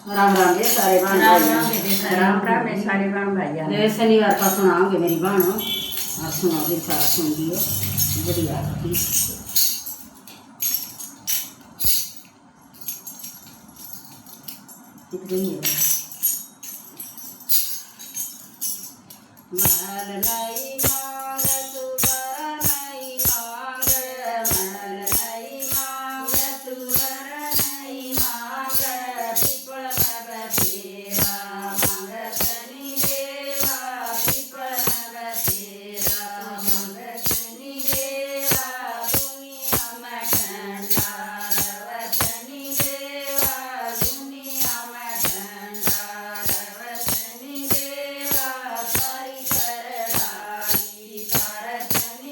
राम राम जी सारे बहन राम भाई। राम मेरे राम राम मेरे सारे बहन भाइयों। ये शनिवार का सुनाओगे मेरी बहन और सुनो भी सारा सुन लियो बढ़िया की। कितनी है महल नहीं मांग तू बर नहीं मांग, महल नहीं मांग तू बर नहीं मांग, पीपल बतेरा मांग शनि देवा, पीपल बतेरा मांग शनि देवा, दुनिया में ठंडा रव शनि देवा, दुनिया में ठंडा रव शनि देवा, तारी कर डाली तार शनि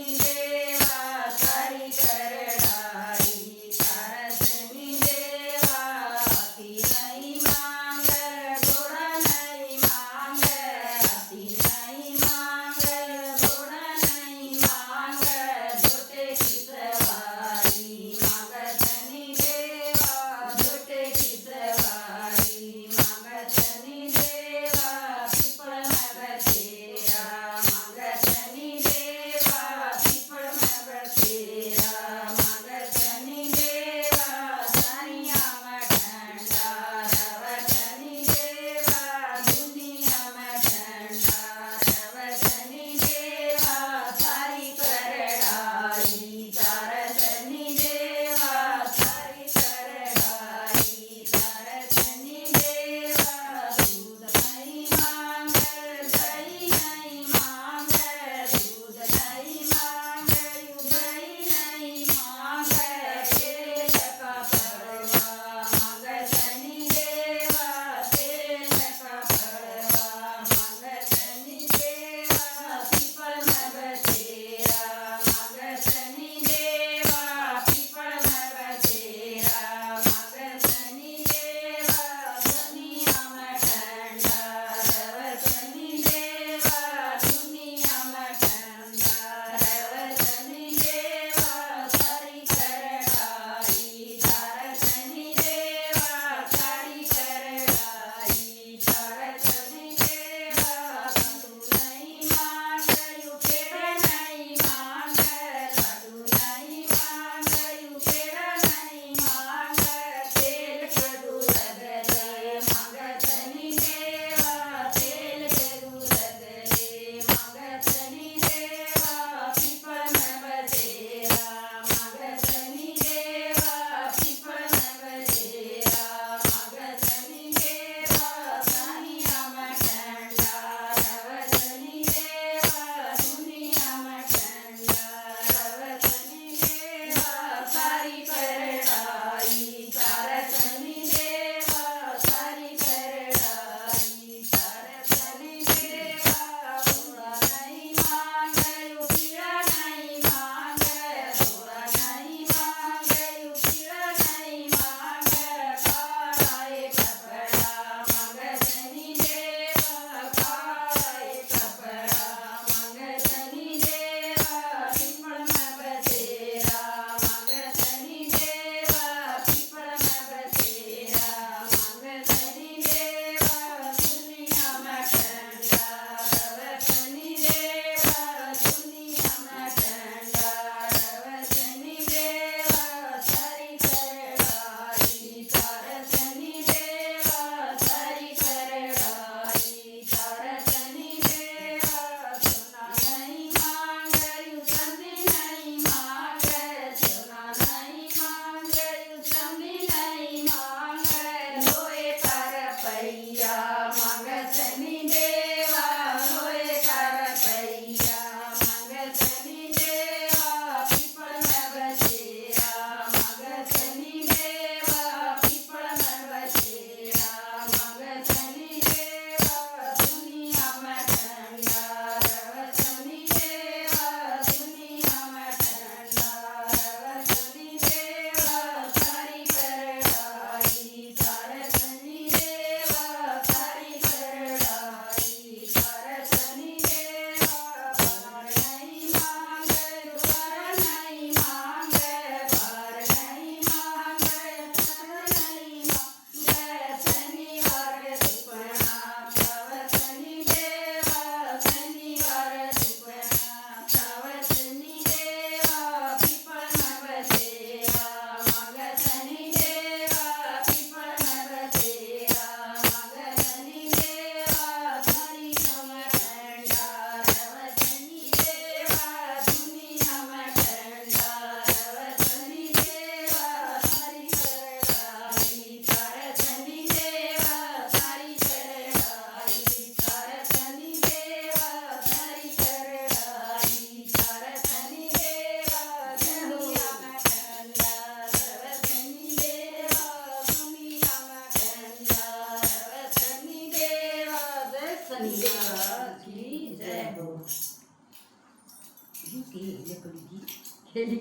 डेली